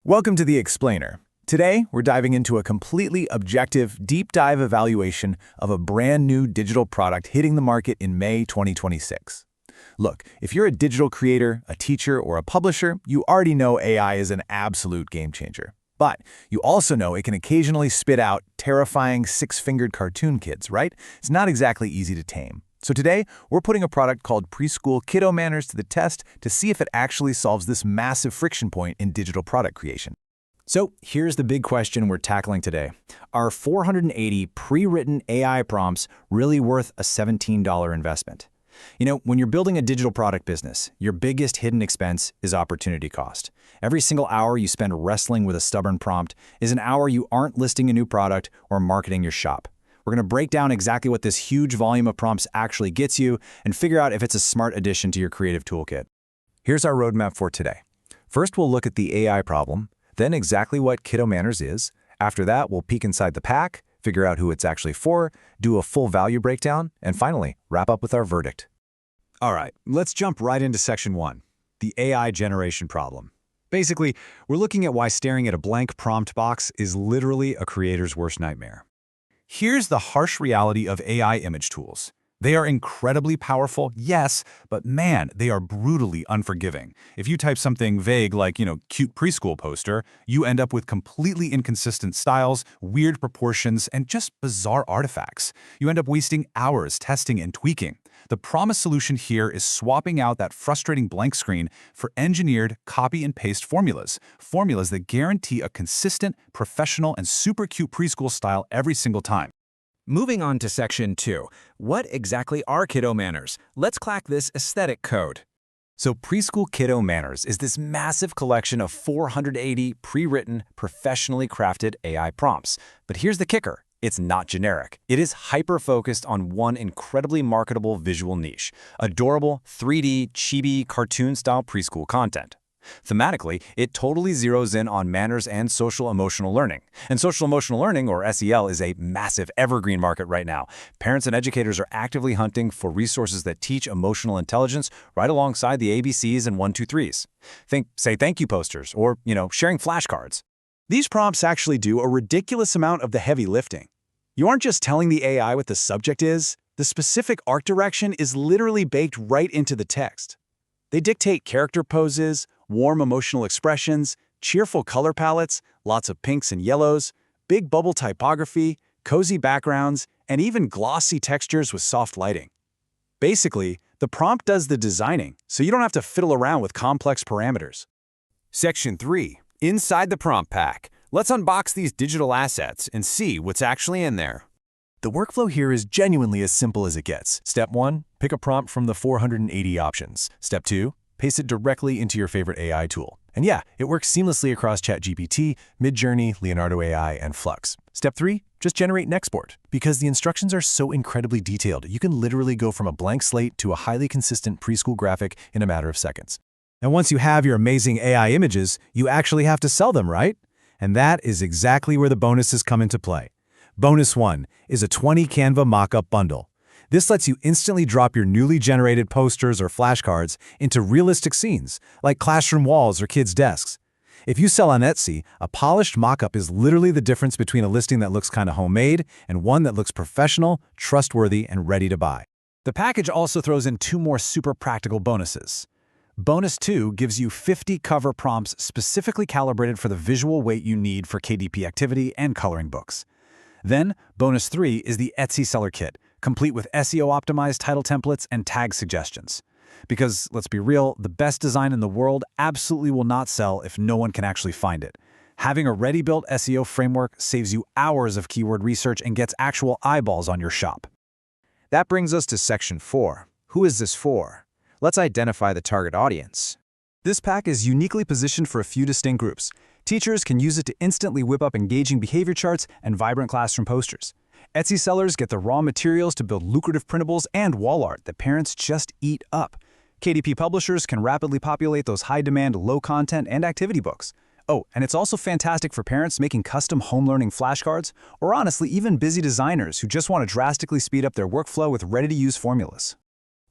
Welcome to The Explainer. Today, we're diving into a completely objective, deep dive evaluation of a brand new digital product hitting the market in May 2026. Look, if you're a digital creator, a teacher, or a publisher, you already know AI is an absolute game changer. But you also know it can occasionally spit out terrifying six-fingered cartoon kids, right? It's not exactly easy to tame. So today, we're putting a product called Preschool Kiddo Manners to the test to see if it actually solves this massive friction point in digital product creation. So here's the big question we're tackling today. Are 480 pre-written AI prompts really worth a $17 investment? You know, when you're building a digital product business, your biggest hidden expense is opportunity cost. Every single hour you spend wrestling with a stubborn prompt is an hour you aren't listing a new product or marketing your shop. We're going to break down exactly what this huge volume of prompts actually gets you and figure out if it's a smart addition to your creative toolkit. Here's our roadmap for today. First, we'll look at the AI problem, then exactly what Kiddo Manners is. After that, we'll peek inside the pack, figure out who it's actually for, do a full value breakdown, and finally, wrap up with our verdict. All right, let's jump right into section 1, the AI generation problem. Basically, we're looking at why staring at a blank prompt box is literally a creator's worst nightmare. Here's the harsh reality of AI image tools. They are incredibly powerful, yes, but man, they are brutally unforgiving. If you type something vague like, cute preschool poster, you end up with completely inconsistent styles, weird proportions, and just bizarre artifacts. You end up wasting hours testing and tweaking. The promised solution here is swapping out that frustrating blank screen for engineered copy and paste formulas that guarantee a consistent, professional, and super cute preschool style every single time. Moving on to section 2, what exactly are Kiddo Manners? Let's crack this aesthetic code. So Preschool Kiddo Manners is this massive collection of 480 pre-written, professionally crafted AI prompts. But here's the kicker. It's not generic. It is hyper-focused on one incredibly marketable visual niche, adorable 3D, chibi, cartoon-style preschool content. Thematically, it totally zeroes in on manners and social-emotional learning. And social-emotional learning, or SEL, is a massive evergreen market right now. Parents and educators are actively hunting for resources that teach emotional intelligence right alongside the ABCs and 1, 2, 3s. Think, say thank you posters, or, sharing flashcards. These prompts actually do a ridiculous amount of the heavy lifting. You aren't just telling the AI what the subject is, the specific art direction is literally baked right into the text. They dictate character poses, warm emotional expressions, cheerful color palettes, lots of pinks and yellows, big bubble typography, cozy backgrounds, and even glossy textures with soft lighting. Basically, the prompt does the designing, so you don't have to fiddle around with complex parameters. Section 3. Inside the prompt pack. Let's unbox these digital assets and see what's actually in there. The workflow here is genuinely as simple as it gets. Step 1, pick a prompt from the 480 options. Step 2, paste it directly into your favorite AI tool. And yeah, it works seamlessly across ChatGPT, Midjourney, Leonardo AI, and Flux. Step 3, just generate and export. Because the instructions are so incredibly detailed, you can literally go from a blank slate to a highly consistent preschool graphic in a matter of seconds. And once you have your amazing AI images, you actually have to sell them, right? And that is exactly where the bonuses come into play. Bonus 1 is a 20 Canva mockup bundle. This lets you instantly drop your newly generated posters or flashcards into realistic scenes, like classroom walls or kids' desks. If you sell on Etsy, a polished mockup is literally the difference between a listing that looks kind of homemade and one that looks professional, trustworthy, and ready to buy. The package also throws in 2 more super practical bonuses. Bonus 2 gives you 50 cover prompts specifically calibrated for the visual weight you need for KDP activity and coloring books. Then, Bonus 3 is the Etsy Seller Kit, complete with SEO-optimized title templates and tag suggestions. Because, let's be real, the best design in the world absolutely will not sell if no one can actually find it. Having a ready-built SEO framework saves you hours of keyword research and gets actual eyeballs on your shop. That brings us to section 4. Who is this for? Let's identify the target audience. This pack is uniquely positioned for a few distinct groups. Teachers can use it to instantly whip up engaging behavior charts and vibrant classroom posters. Etsy sellers get the raw materials to build lucrative printables and wall art that parents just eat up. KDP publishers can rapidly populate those high-demand, low-content, and activity books. Oh, and it's also fantastic for parents making custom home learning flashcards, or honestly, even busy designers who just want to drastically speed up their workflow with ready-to-use formulas.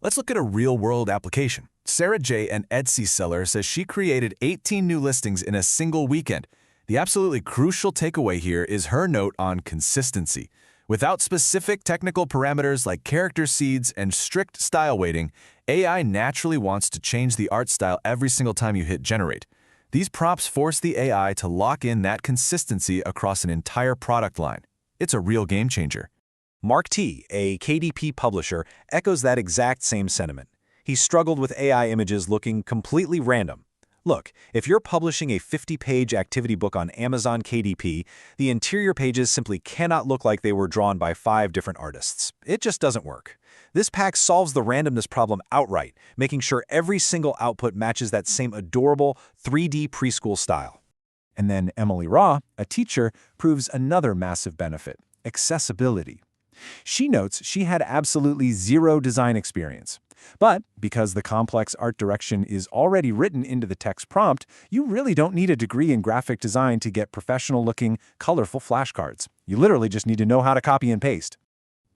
Let's look at a real-world application. Sarah J., an Etsy seller, says she created 18 new listings in a single weekend. The absolutely crucial takeaway here is her note on consistency. Without specific technical parameters like character seeds and strict style weighting, AI naturally wants to change the art style every single time you hit generate. These prompts force the AI to lock in that consistency across an entire product line. It's a real game changer. Mark T., a KDP publisher, echoes that exact same sentiment. He struggled with AI images looking completely random. Look, if you're publishing a 50-page activity book on Amazon KDP, the interior pages simply cannot look like they were drawn by 5 different artists. It just doesn't work. This pack solves the randomness problem outright, making sure every single output matches that same adorable 3D preschool style. And then Emily Raw, a teacher, proves another massive benefit: accessibility. She notes she had absolutely zero design experience. But because the complex art direction is already written into the text prompt, you really don't need a degree in graphic design to get professional-looking, colorful flashcards. You literally just need to know how to copy and paste.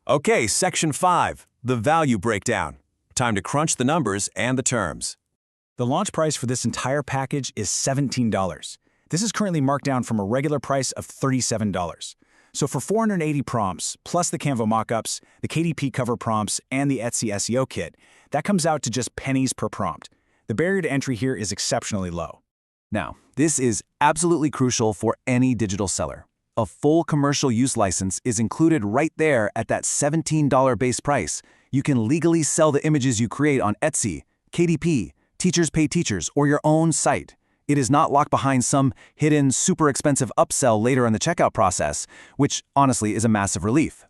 Okay, Section 5, the value breakdown. Time to crunch the numbers and the terms. The launch price for this entire package is $17. This is currently marked down from a regular price of $37. So for 480 prompts, plus the Canva mockups, the KDP cover prompts, and the Etsy SEO kit, that comes out to just pennies per prompt. The barrier to entry here is exceptionally low. Now, this is absolutely crucial for any digital seller. A full commercial use license is included right there at that $17 base price. You can legally sell the images you create on Etsy, KDP, Teachers Pay Teachers, or your own site. It is not locked behind some hidden, super expensive upsell later in the checkout process, which honestly is a massive relief.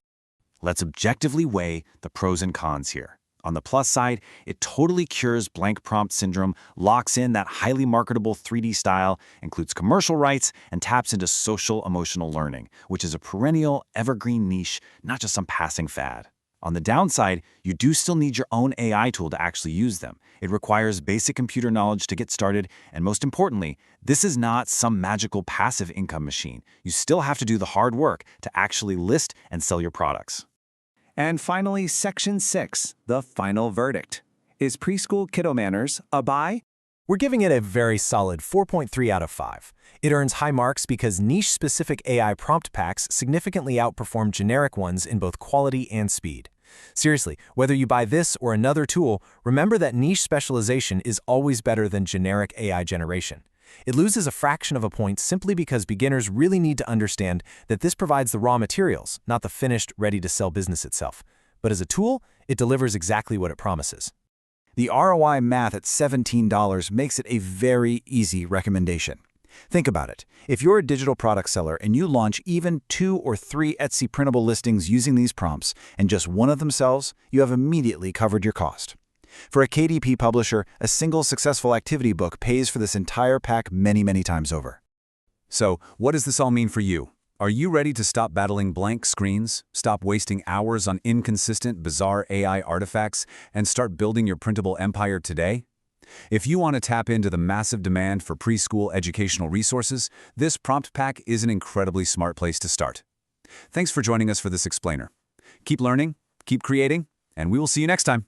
Let's objectively weigh the pros and cons here. On the plus side, it totally cures blank prompt syndrome, locks in that highly marketable 3D style, includes commercial rights, and taps into social emotional learning, which is a perennial, evergreen niche, not just some passing fad. On the downside, you do still need your own AI tool to actually use them. It requires basic computer knowledge to get started, and most importantly, this is not some magical passive income machine. You still have to do the hard work to actually list and sell your products. And finally, Section 6, the final verdict. Is Preschool Kiddo Manners a buy? We're giving it a very solid 4.3 out of 5. It earns high marks because niche-specific AI prompt packs significantly outperform generic ones in both quality and speed. Seriously, whether you buy this or another tool, remember that niche specialization is always better than generic AI generation. It loses a fraction of a point simply because beginners really need to understand that this provides the raw materials, not the finished, ready-to-sell business itself. But as a tool, it delivers exactly what it promises. The ROI math at $17 makes it a very easy recommendation. Think about it. If you're a digital product seller and you launch even 2 or 3 Etsy printable listings using these prompts and just one of them sells, you have immediately covered your cost. For a KDP publisher, a single successful activity book pays for this entire pack many, many times over. So, what does this all mean for you? Are you ready to stop battling blank screens, stop wasting hours on inconsistent, bizarre AI artifacts, and start building your printable empire today? If you want to tap into the massive demand for preschool educational resources, this prompt pack is an incredibly smart place to start. Thanks for joining us for this explainer. Keep learning, keep creating, and we will see you next time.